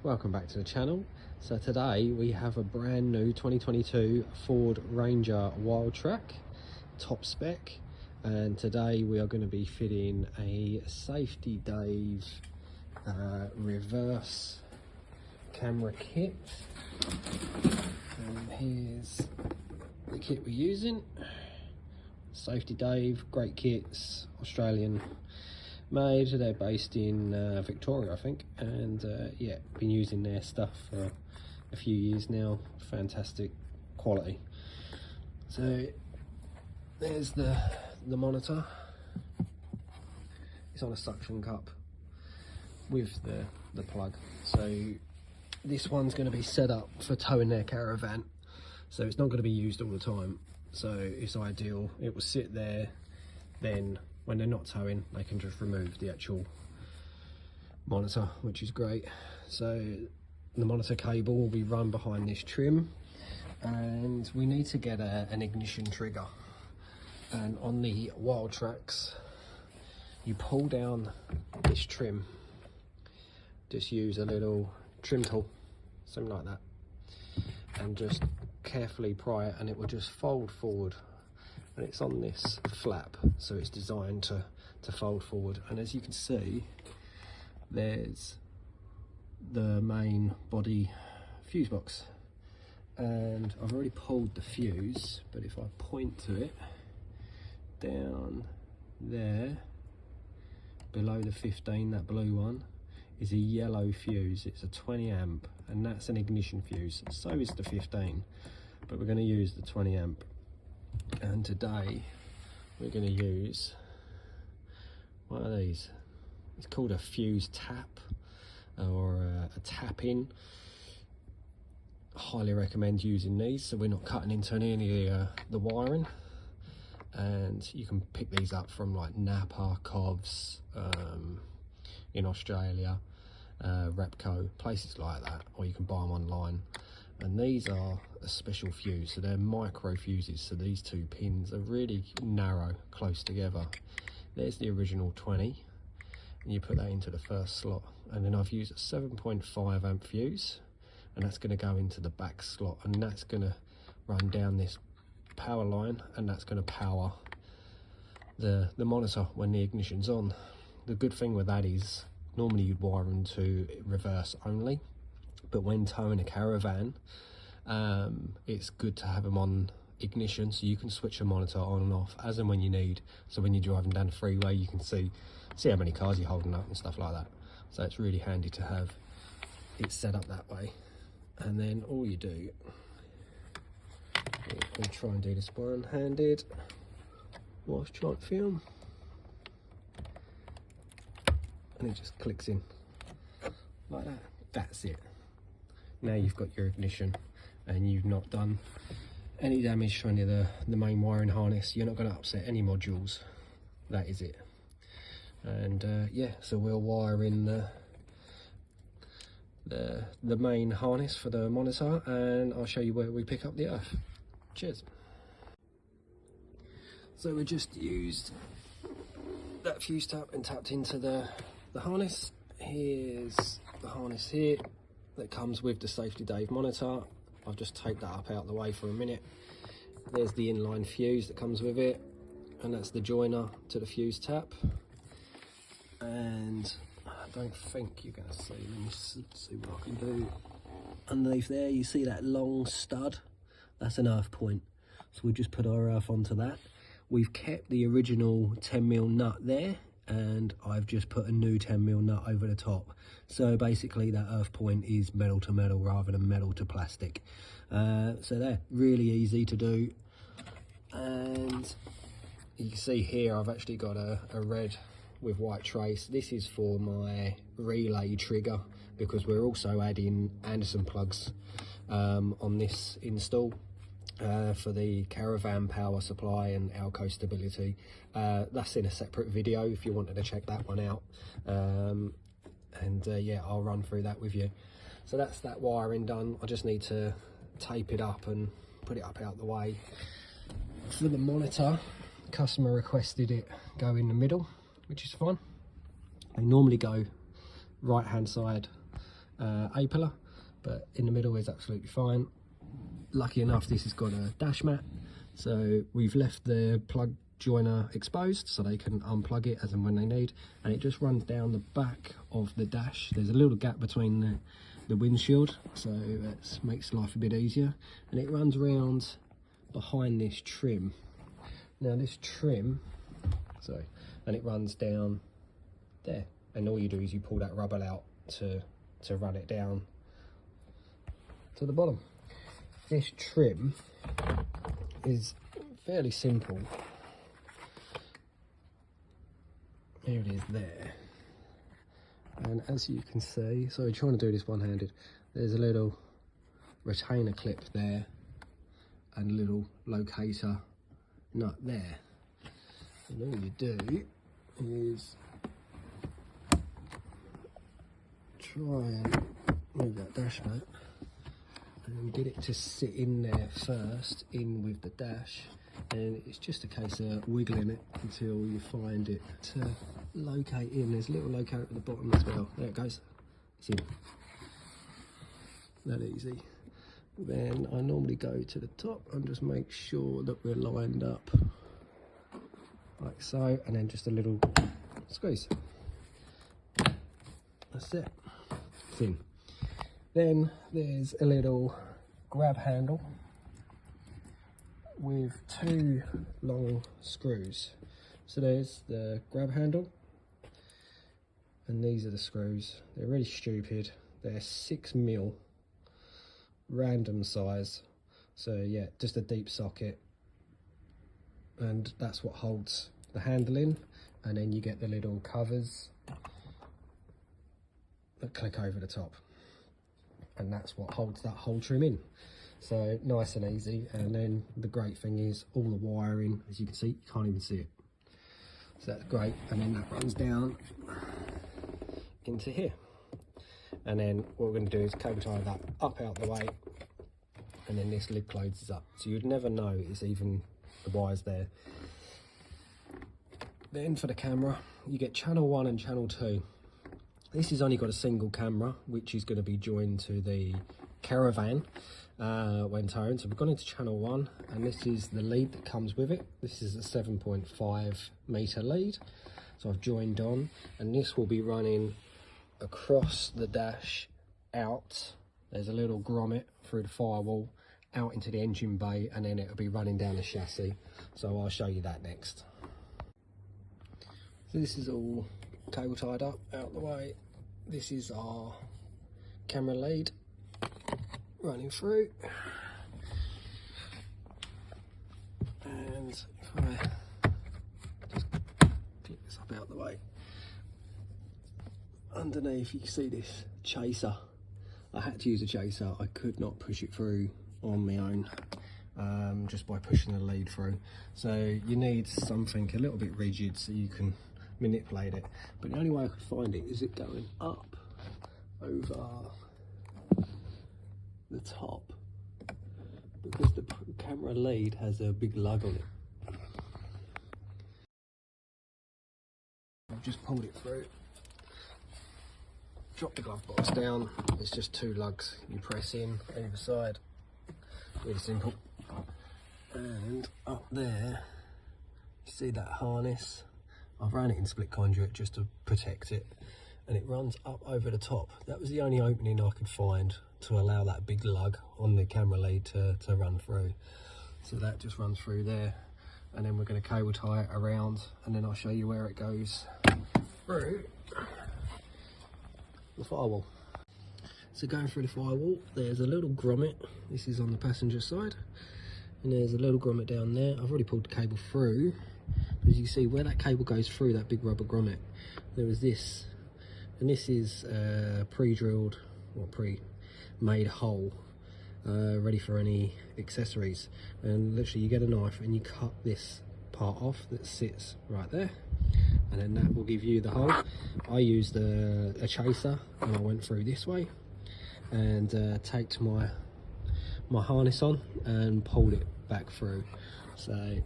Welcome back to the channel. So today we have a brand new 2022 Ford Ranger Wildtrak top spec, and today we are going to be fitting a Safety Dave reverse camera kit. And here's the kit we're using. Safety Dave, great kits, Australian made. They're based in Victoria, I think, and yeah, been using their stuff for a few years now. Fantastic quality. So there's the monitor. It's on a suction cup with the plug. So this one's going to be set up for towing their caravan, so it's not going to be used all the time, so it's ideal. It will sit there, then when they're not towing, they can just remove the actual monitor, which is great. So the monitor cable will be run behind this trim, and we need to get an ignition trigger. And on the Wildtraks, you pull down this trim, just use a little trim tool, something like that, and just carefully pry it, and it will just fold forward. And it's on this flap, so it's designed to fold forward. And as you can see, there's the main body fuse box, and I've already pulled the fuse, but if I point to it, down there below the 15, that blue one is a yellow fuse. It's a 20 amp, and that's an ignition fuse. So is the 15, but we're going to use the 20 amp. And today we're going to use one of these. It's called a fuse tap, or a tap in. Highly recommend using these, so we're not cutting into any of the wiring. And you can pick these up from like Napa, Covs, in Australia, Repco, places like that, or you can buy them online. And these are a special fuse, so they're micro fuses, so these two pins are really narrow, close together. There's the original 20, and you put that into the first slot. And then I've used a 7.5 amp fuse, and that's going to go into the back slot, and that's going to run down this power line, and that's going to power the monitor when the ignition's on. The good thing with that is normally you'd wire them to reverse only, but when towing a caravan, it's good to have them on ignition, so you can switch the monitor on and off as and when you need. So when you're driving down the freeway, you can see how many cars you're holding up and stuff like that. So it's really handy to have it set up that way. And then all you do, we'll try and do this one-handed whilst trying to film, and it just clicks in like that. That's it. Now you've got your ignition, and you've not done any damage to any of the main wiring harness. You're not going to upset any modules. That is it. And yeah, so we'll wire in the main harness for the monitor, and I'll show you where we pick up the earth. Cheers. So we just used that fuse tap and tapped into the harness. Here's the harness here that comes with the Safety Dave monitor. I've just taped that up out the way for a minute. There's the inline fuse that comes with it, and that's the joiner to the fuse tap. And I don't think you're going to see, let me see what I can do. Underneath there you see that long stud, that's an earth point, so we'll just put our earth onto that. We've kept the original 10mm nut there, and I've just put a new 10mm nut over the top. So basically that earth point is metal to metal rather than metal to plastic. So they're really easy to do. And you can see here I've actually got a red with white trace. This is for my relay trigger, because we're also adding Anderson plugs on this install. For the caravan power supply and Alco stability. That's in a separate video if you wanted to check that one out. Yeah, I'll run through that with you. So that's that wiring done. I just need to tape it up and put it up out the way. For the monitor, customer requested it go in the middle, which is fine. They normally go right hand side A-pillar, but in the middle is absolutely fine. Lucky enough, this has got a dash mat, so we've left the plug joiner exposed so they can unplug it as and when they need, and it just runs down the back of the dash. There's a little gap between the windshield, so that makes life a bit easier, and it runs around behind this trim. Now this trim, and it runs down there, and all you do is you pull that rubber out to run it down to the bottom. This trim is fairly simple. Here it is there, and as you can see, sorry, trying to do this one-handed, there's a little retainer clip there and a little locator nut there, and all you do is try and move that dash mat and get it to sit in there first, in with the dash, and it's just a case of wiggling it until you find it to locate in. There's a little locator at the bottom as well. There it goes, it's in. That easy. Then I normally go to the top and just make sure that we're lined up like so, and then just a little squeeze. That's it, it's in. Then there's a little grab handle with two long screws. So there's the grab handle, and these are the screws. They're really stupid. They're 6mm, random size. So yeah, just a deep socket, and that's what holds the handle in. And then you get the little covers that click over the top, and that's what holds that whole trim in. So nice and easy. And then the great thing is all the wiring, as you can see, you can't even see it, so that's great. And then that runs down into here, and then what we're going to do is cable tie that up out the way, and then this lid closes up, so you'd never know it's even the wires there. Then for the camera, you get channel 1 and channel 2. This has only got a single camera, which is going to be joined to the caravan when towing. So we've gone into channel 1, and this is the lead that comes with it. This is a 7.5 meter lead, so I've joined on, and this will be running across the dash out. There's a little grommet through the firewall out into the engine bay, and then it'll be running down the chassis. So I'll show you that next. So this is all cable tied up out the way. This is our camera lead running through, and if I just click this up out the way, underneath you can see this chaser. I had to use a chaser, I could not push it through on my own, just by pushing the lead through. So you need something a little bit rigid so you can manipulate it, but the only way I could find it is it going up over the top, because the camera lead has a big lug on it. I've just pulled it through, drop the glove box down. It's just two lugs you press in either side, really simple. And up there you see that harness. I've ran it in split conduit just to protect it, and it runs up over the top. That was the only opening I could find to allow that big lug on the camera lead to run through. So that just runs through there, and then we're going to cable tie it around, and then I'll show you where it goes through the firewall. So going through the firewall, there's a little grommet. This is on the passenger side, and there's a little grommet down there. I've already pulled the cable through. As you see, where that cable goes through that big rubber grommet, there is this, and this is pre-drilled or pre-made hole, ready for any accessories. And literally you get a knife and you cut this part off that sits right there, and then that will give you the hole. I used a chaser, and I went through this way and taped my harness on and pulled it back through. So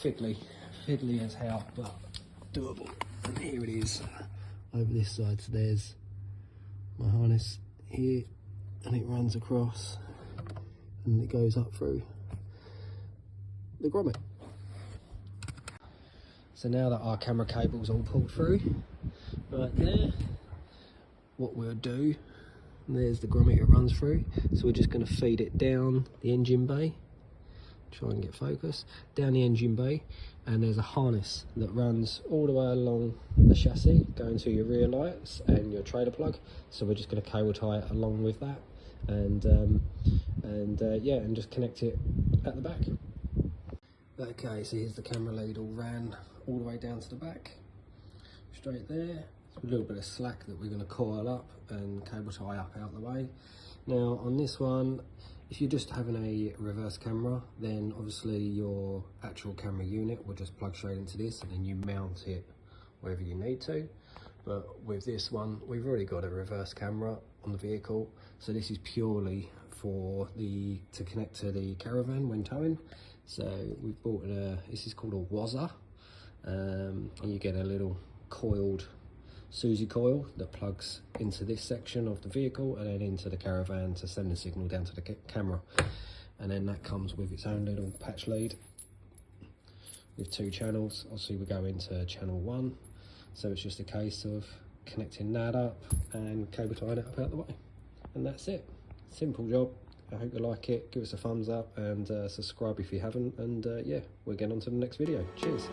fiddly as hell, but doable. And here it is over this side. So there's my harness here, and it runs across and it goes up through the grommet. So now that our camera cable's all pulled through right there, what we'll do, there's the grommet it runs through, so we're just going to feed it down the engine bay, try and get focus, down the engine bay, and there's a harness that runs all the way along the chassis going to your rear lights and your trailer plug, so we're just going to cable tie it along with that, and yeah, and just connect it at the back. Okay, so here's the camera lead all ran all the way down to the back, straight there. A little bit of slack that we're going to coil up and cable tie up out the way. Now on this one, if you're just having a reverse camera, then obviously your actual camera unit will just plug straight into this, and then you mount it wherever you need to. But with this one, we've already got a reverse camera on the vehicle, so this is purely for to connect to the caravan when towing. So we've bought this is called a WOZA, and you get a little coiled Susie coil that plugs into this section of the vehicle and then into the caravan to send the signal down to the camera, and then that comes with its own little patch lead with 2 channels. Obviously we go into channel 1, so it's just a case of connecting that up and cable tying it up out the way, and that's it. Simple job. I hope you like it. Give us a thumbs up and subscribe if you haven't, and yeah, we'll get on to the next video. Cheers.